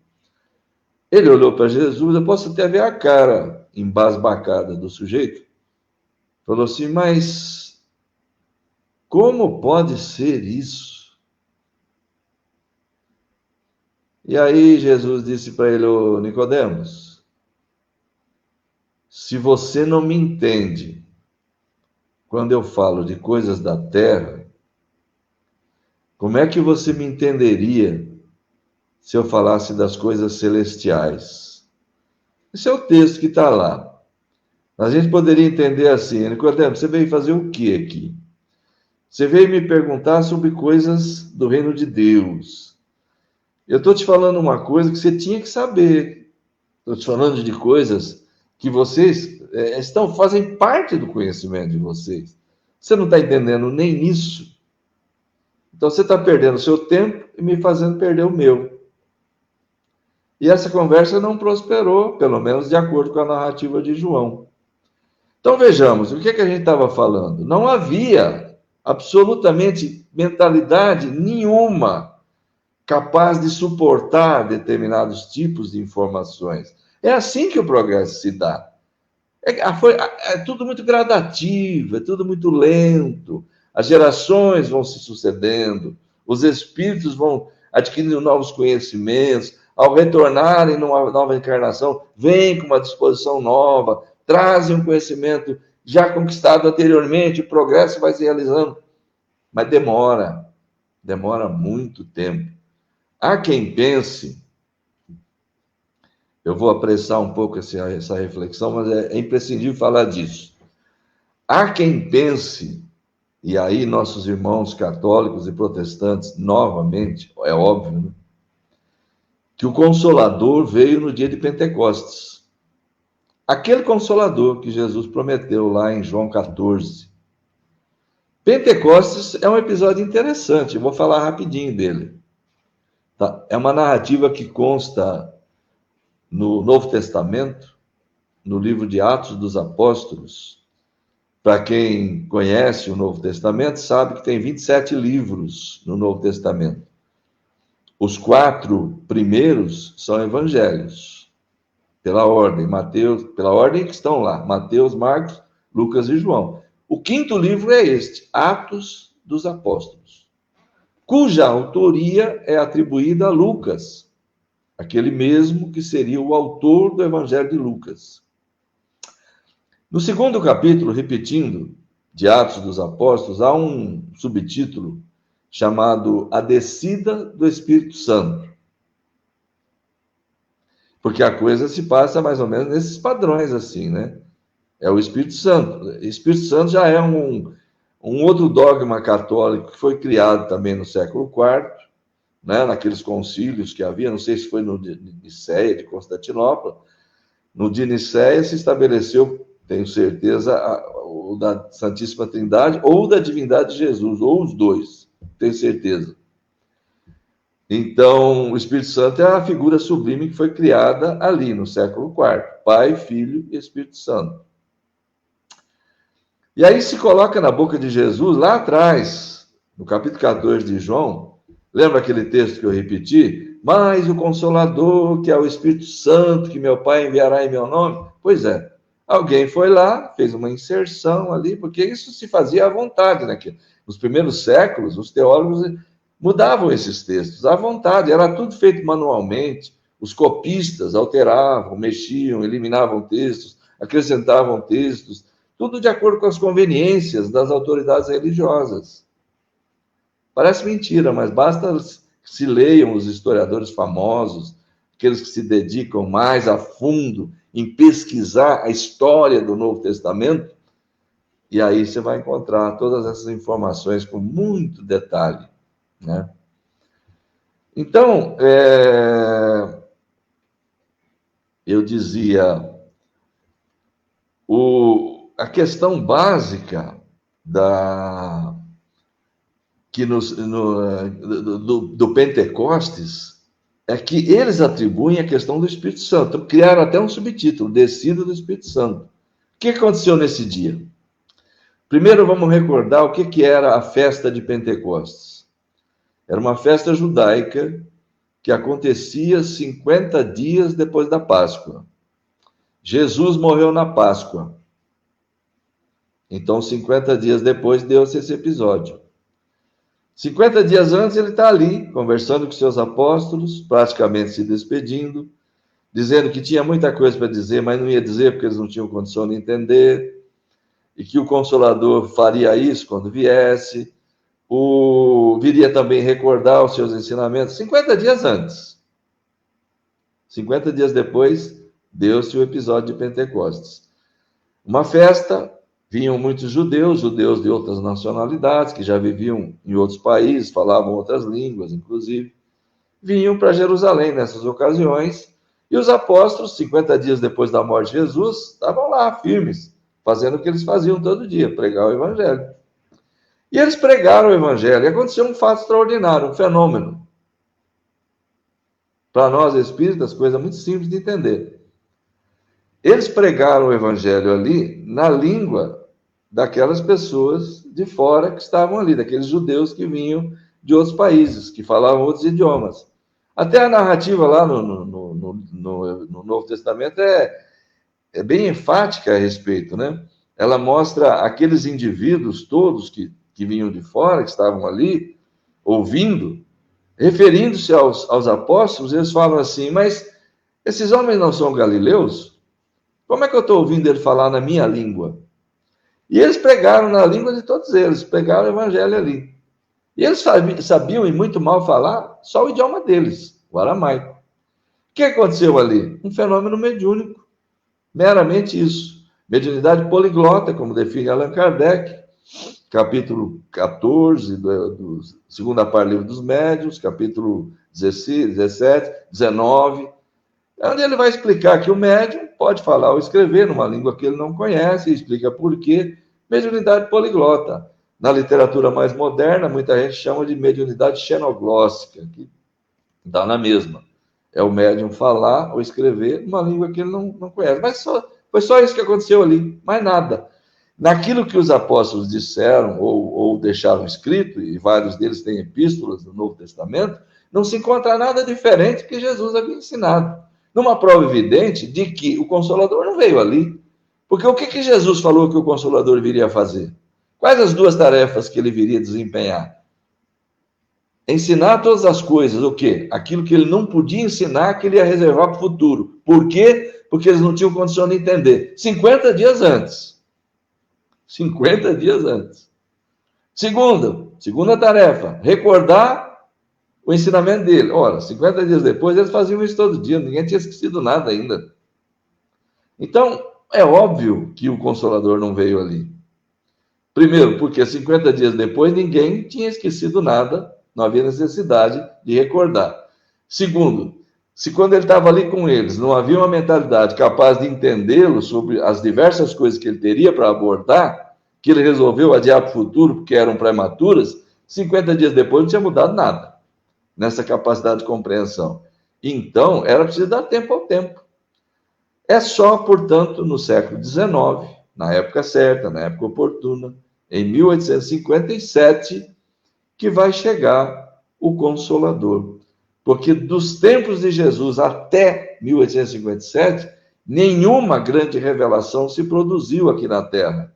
Ele olhou para Jesus, eu posso até ver a cara embasbacada do sujeito, falou assim: mas como pode ser isso? E aí Jesus disse para ele: ô Nicodemos, se você não me entende quando eu falo de coisas da terra, como é que você me entenderia se eu falasse das coisas celestiais? Esse é o texto que está lá. A gente poderia entender assim: Nicodemos, você veio fazer o que aqui? Você veio me perguntar sobre coisas do reino de Deus. Eu estou te falando uma coisa que você tinha que saber. Estou te falando de coisas que vocês fazem parte do conhecimento de vocês. Você não está entendendo nem isso. Então você está perdendo o seu tempo e me fazendo perder o meu. E essa conversa não prosperou, pelo menos de acordo com a narrativa de João. Então vejamos, o que a gente estava falando? Não havia absolutamente mentalidade nenhuma capaz de suportar determinados tipos de informações. É assim que o progresso se dá. É tudo muito gradativo, é tudo muito lento. As gerações vão se sucedendo, os espíritos vão adquirindo novos conhecimentos, ao retornarem numa nova encarnação, vêm com uma disposição nova, trazem um conhecimento já conquistado anteriormente, o progresso vai se realizando. mas demora muito tempo. Há quem pense, eu vou apressar um pouco essa reflexão, mas é imprescindível falar disso. Há quem pense, e aí nossos irmãos católicos e protestantes, novamente, é óbvio, né, que o Consolador veio no dia de Pentecostes. Aquele Consolador que Jesus prometeu lá em João 14. Pentecostes é um episódio interessante, eu vou falar rapidinho dele. Tá? É uma narrativa que consta no Novo Testamento, no livro de Atos dos Apóstolos. Para quem conhece o Novo Testamento, sabe que tem 27 livros no Novo Testamento. Os 4 primeiros são evangelhos, pela ordem, pela ordem que estão lá, Mateus, Marcos, Lucas e João. O 5º livro é este, Atos dos Apóstolos, cuja autoria é atribuída a Lucas, aquele mesmo que seria o autor do Evangelho de Lucas. No 2º capítulo, repetindo, de Atos dos Apóstolos, há um subtítulo chamado A Descida do Espírito Santo. Porque a coisa se passa mais ou menos nesses padrões assim, né? É o Espírito Santo. O Espírito Santo já é um outro dogma católico que foi criado também no século IV, né? Naqueles concílios que havia, não sei se foi no de Nicéia, de Constantinopla. No de Nicéia se estabeleceu, tenho certeza, o da Santíssima Trindade ou da divindade de Jesus, ou os dois, tenho certeza. Então, o Espírito Santo é a figura sublime que foi criada ali no século IV. Pai, Filho e Espírito Santo. E aí se coloca na boca de Jesus, lá atrás, no capítulo 14 de João, lembra aquele texto que eu repeti? Mas o Consolador, que é o Espírito Santo, que meu Pai enviará em meu nome. Pois é, alguém foi lá, fez uma inserção ali, porque isso se fazia à vontade, né? Nos primeiros séculos, os teólogos mudavam esses textos à vontade, era tudo feito manualmente, os copistas alteravam, mexiam, eliminavam textos, acrescentavam textos, tudo de acordo com as conveniências das autoridades religiosas. Parece mentira, mas basta que se leiam os historiadores famosos, aqueles que se dedicam mais a fundo em pesquisar a história do Novo Testamento, e aí você vai encontrar todas essas informações com muito detalhe, né? Então, eu dizia, a questão básica do Pentecostes é que eles atribuem a questão do Espírito Santo. Criaram até um subtítulo, Descida do Espírito Santo. O que aconteceu nesse dia? Primeiro vamos recordar o que era a festa de Pentecostes. Era uma festa judaica que acontecia 50 dias depois da Páscoa. Jesus morreu na Páscoa. Então, 50 dias depois, deu-se esse episódio. 50 dias antes, ele está ali, conversando com seus apóstolos, praticamente se despedindo, dizendo que tinha muita coisa para dizer, mas não ia dizer porque eles não tinham condição de entender, e que o Consolador faria isso quando viesse, viria também recordar os seus ensinamentos 50 dias antes. 50 dias depois, deu-se o episódio de Pentecostes. Uma festa, vinham muitos judeus de outras nacionalidades, que já viviam em outros países, falavam outras línguas, inclusive, vinham para Jerusalém nessas ocasiões, e os apóstolos, 50 dias depois da morte de Jesus, estavam lá, firmes, fazendo o que eles faziam todo dia, pregar o Evangelho. E eles pregaram o Evangelho, e aconteceu um fato extraordinário, um fenômeno. Para nós espíritas, coisa muito simples de entender. Eles pregaram o Evangelho ali na língua daquelas pessoas de fora que estavam ali, daqueles judeus que vinham de outros países, que falavam outros idiomas. Até a narrativa lá no Novo Testamento é bem enfática a respeito, né? Ela mostra aqueles indivíduos todos que vinham de fora, que estavam ali, ouvindo, referindo-se aos apóstolos, eles falam assim, mas esses homens não são galileus? Como é que eu estou ouvindo ele falar na minha língua? E eles pregaram na língua de todos eles, pregaram o Evangelho ali. E eles sabiam e muito mal falar só o idioma deles, o aramaico. O que aconteceu ali? Um fenômeno mediúnico, meramente isso. Mediunidade poliglota, como define Allan Kardec, capítulo 14, segunda parte do Livro dos Médiuns, capítulo 16, 17, 19, onde ele vai explicar que o médium pode falar ou escrever numa língua que ele não conhece, e explica por quê. Mediunidade poliglota. Na literatura mais moderna, muita gente chama de mediunidade xenoglóssica, que dá na mesma. É o médium falar ou escrever numa língua que ele não conhece. Mas foi só isso que aconteceu ali, mais nada. Naquilo que os apóstolos disseram ou deixaram escrito, e vários deles têm epístolas do Novo Testamento, não se encontra nada diferente que Jesus havia ensinado. Numa prova evidente de que o Consolador não veio ali. Porque o que Jesus falou que o Consolador viria a fazer? Quais as duas tarefas que ele viria desempenhar? Ensinar todas as coisas, o quê? Aquilo que ele não podia ensinar, que ele ia reservar para o futuro. Por quê? Porque eles não tinham condição de entender. 50 dias antes. 50 dias antes. Segunda tarefa, recordar o ensinamento dele. Ora, 50 dias depois, eles faziam isso todo dia, ninguém tinha esquecido nada ainda. Então, é óbvio que o Consolador não veio ali. Primeiro, porque 50 dias depois, ninguém tinha esquecido nada, não havia necessidade de recordar. Segundo, se quando ele estava ali com eles, não havia uma mentalidade capaz de entendê-lo sobre as diversas coisas que ele teria para abordar, que ele resolveu adiar para o futuro porque eram prematuras, 50 dias depois não tinha mudado nada nessa capacidade de compreensão. Então, era preciso dar tempo ao tempo. É só, portanto, no século XIX, na época certa, na época oportuna, em 1857, que vai chegar o Consolador. Porque dos tempos de Jesus até 1857, nenhuma grande revelação se produziu aqui na Terra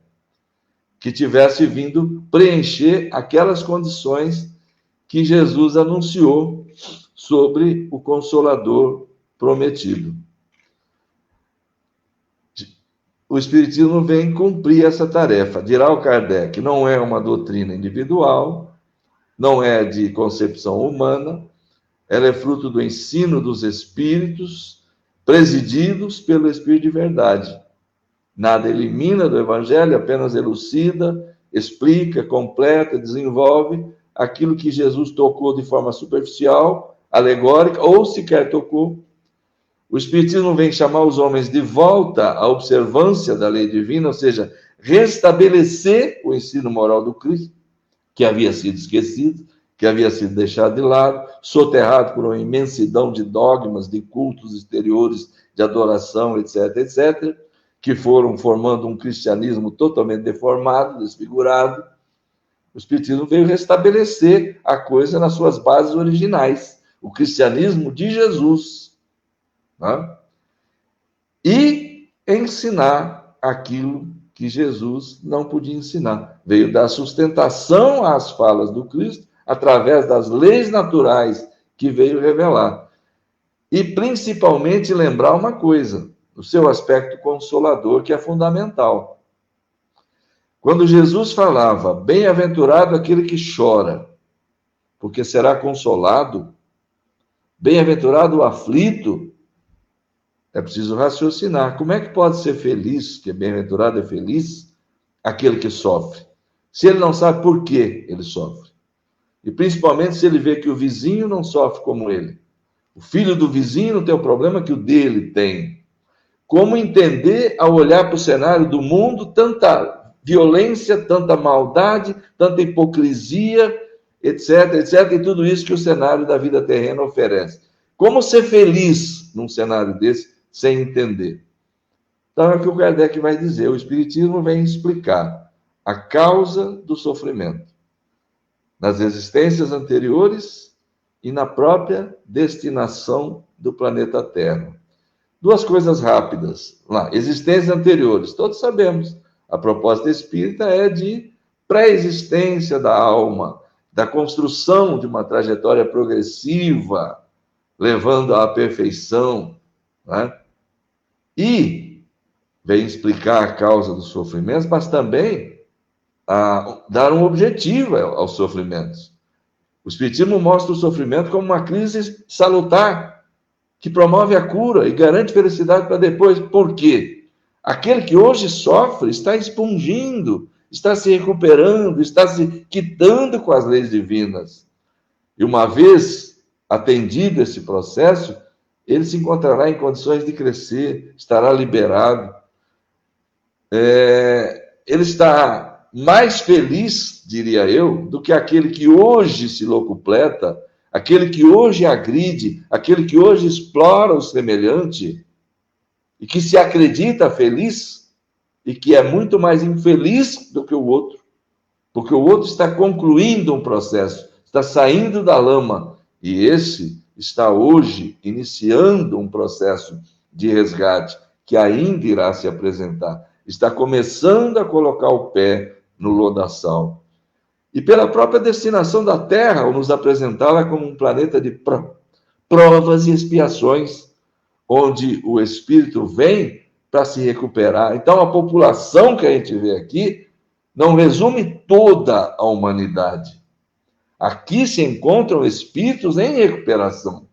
que tivesse vindo preencher aquelas condições que Jesus anunciou sobre o Consolador prometido. O Espiritismo vem cumprir essa tarefa. Dirá o Kardec, não é uma doutrina individual, não é de concepção humana, ela é fruto do ensino dos Espíritos, presididos pelo Espírito de verdade. Nada elimina do Evangelho, apenas elucida, explica, completa, desenvolve aquilo que Jesus tocou de forma superficial, alegórica, ou sequer tocou. O Espiritismo vem chamar os homens de volta à observância da lei divina, ou seja, restabelecer o ensino moral do Cristo, que havia sido esquecido, que havia sido deixado de lado, soterrado por uma imensidão de dogmas, de cultos exteriores, de adoração, etc., etc., que foram formando um cristianismo totalmente deformado, desfigurado. O Espiritismo veio restabelecer a coisa nas suas bases originais, o cristianismo de Jesus, né? E ensinar aquilo que Jesus não podia ensinar. Veio dar sustentação às falas do Cristo através das leis naturais que veio revelar. E principalmente lembrar uma coisa, o seu aspecto consolador, que é fundamental. Quando Jesus falava, bem-aventurado aquele que chora, porque será consolado, bem-aventurado o aflito, é preciso raciocinar. Como é que pode ser feliz, que bem-aventurado é feliz, aquele que sofre, se ele não sabe por que ele sofre? E principalmente se ele vê que o vizinho não sofre como ele. O filho do vizinho não tem o problema que o dele tem. Como entender, ao olhar para o cenário do mundo, tanta violência, tanta maldade, tanta hipocrisia, etc., etc., e tudo isso que o cenário da vida terrena oferece. Como ser feliz num cenário desse, sem entender? Então é o que o Kardec vai dizer. O Espiritismo vem explicar a causa do sofrimento nas existências anteriores e na própria destinação do planeta Terra. Duas coisas rápidas. Lá, existências anteriores. Todos sabemos. A proposta espírita é de pré-existência da alma, da construção de uma trajetória progressiva, levando à perfeição, né? E vem explicar a causa dos sofrimentos, mas também dar um objetivo aos sofrimentos. O Espiritismo mostra o sofrimento como uma crise salutar, que promove a cura e garante felicidade para depois. Por quê? Aquele que hoje sofre está expungindo, está se recuperando, está se quitando com as leis divinas. E uma vez atendido esse processo, ele se encontrará em condições de crescer, estará liberado. Ele está mais feliz, diria eu, do que aquele que hoje se locupleta, aquele que hoje agride, aquele que hoje explora o semelhante e que se acredita feliz e que é muito mais infeliz do que o outro, porque o outro está concluindo um processo, está saindo da lama, e esse está hoje iniciando um processo de resgate que ainda irá se apresentar. Está começando a colocar o pé no lodaçal. E pela própria destinação da Terra, ao nos apresentá-la como um planeta de provas e expiações, onde o espírito vem para se recuperar. Então, a população que a gente vê aqui não resume toda a humanidade. Aqui se encontram espíritos em recuperação.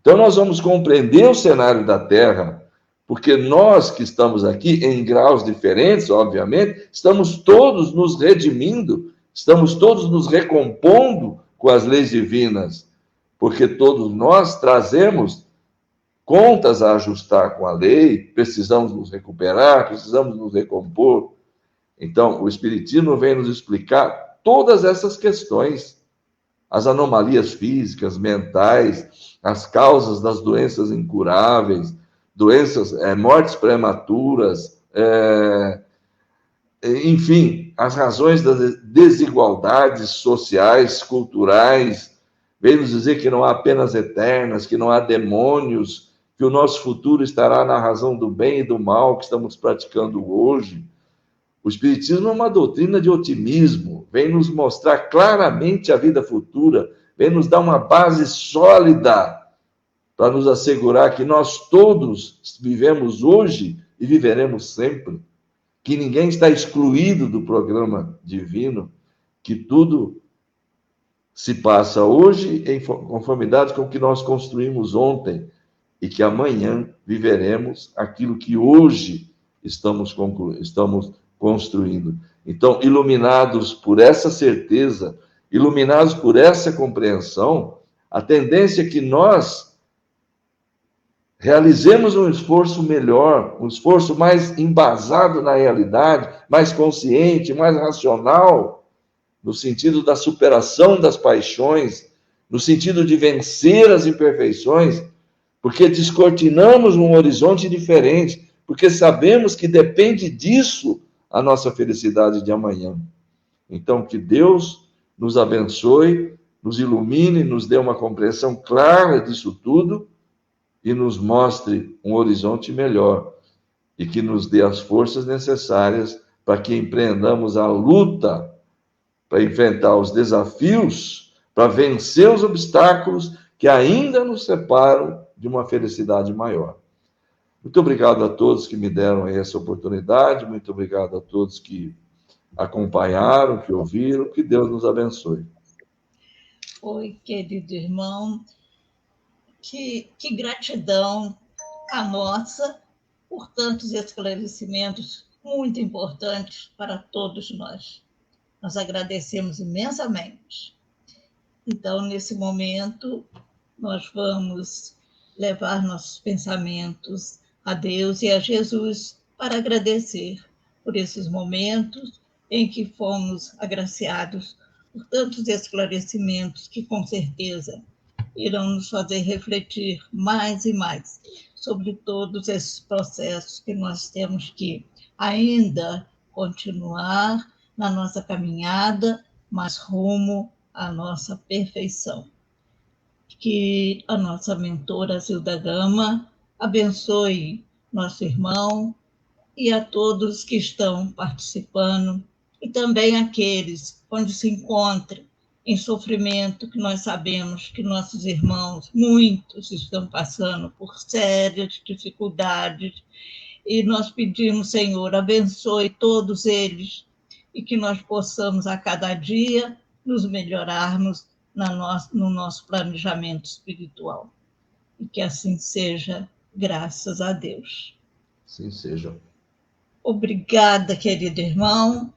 Então, nós vamos compreender o cenário da Terra, porque nós que estamos aqui, em graus diferentes, obviamente, estamos todos nos redimindo, estamos todos nos recompondo com as leis divinas, porque todos nós trazemos contas a ajustar com a lei, precisamos nos recuperar, precisamos nos recompor. Então, o Espiritismo vem nos explicar todas essas questões, as anomalias físicas, mentais, as causas das doenças incuráveis, doenças, mortes prematuras, enfim, as razões das desigualdades sociais, culturais. Vem nos dizer que não há penas eternas, que não há demônios, que o nosso futuro estará na razão do bem e do mal que estamos praticando hoje. O Espiritismo é uma doutrina de otimismo, vem nos mostrar claramente a vida futura, vem nos dar uma base sólida para nos assegurar que nós todos vivemos hoje e viveremos sempre, que ninguém está excluído do programa divino, que tudo se passa hoje em conformidade com o que nós construímos ontem e que amanhã viveremos aquilo que hoje estamos construindo. Então, iluminados por essa certeza, iluminados por essa compreensão, a tendência é que nós realizemos um esforço melhor, um esforço mais embasado na realidade, mais consciente, mais racional, no sentido da superação das paixões, no sentido de vencer as imperfeições, porque descortinamos um horizonte diferente, porque sabemos que depende disso a nossa felicidade de amanhã. Então, que Deus nos abençoe, nos ilumine, nos dê uma compreensão clara disso tudo e nos mostre um horizonte melhor e que nos dê as forças necessárias para que empreendamos a luta, para enfrentar os desafios, para vencer os obstáculos que ainda nos separam de uma felicidade maior. Muito obrigado a todos que me deram essa oportunidade, muito obrigado a todos que acompanharam, que ouviram, que Deus nos abençoe.
Oi, querido irmão, que gratidão a nossa por tantos esclarecimentos muito importantes para todos nós. Nós agradecemos imensamente. Então, nesse momento, nós vamos levar nossos pensamentos a Deus e a Jesus para agradecer por esses momentos em que fomos agraciados por tantos esclarecimentos que, com certeza, irão nos fazer refletir mais e mais sobre todos esses processos que nós temos que ainda continuar na nossa caminhada, mas rumo à nossa perfeição. Que a nossa mentora Zilda Gama abençoe nosso irmão e a todos que estão participando, e também aqueles onde se encontram em sofrimento, que nós sabemos que nossos irmãos, muitos, estão passando por sérias dificuldades, e nós pedimos, Senhor, abençoe todos eles, e que nós possamos, a cada dia, nos melhorarmos no nosso planejamento espiritual. E que assim seja, graças a Deus.
Assim seja.
Obrigada, querido irmão,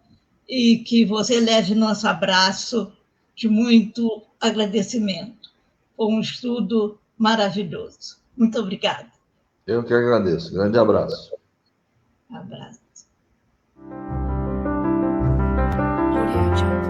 e que você leve nosso abraço de muito agradecimento. Foi um estudo maravilhoso. Muito obrigada.
Eu que agradeço. Grande abraço.
Abraço.
Audio Jungle.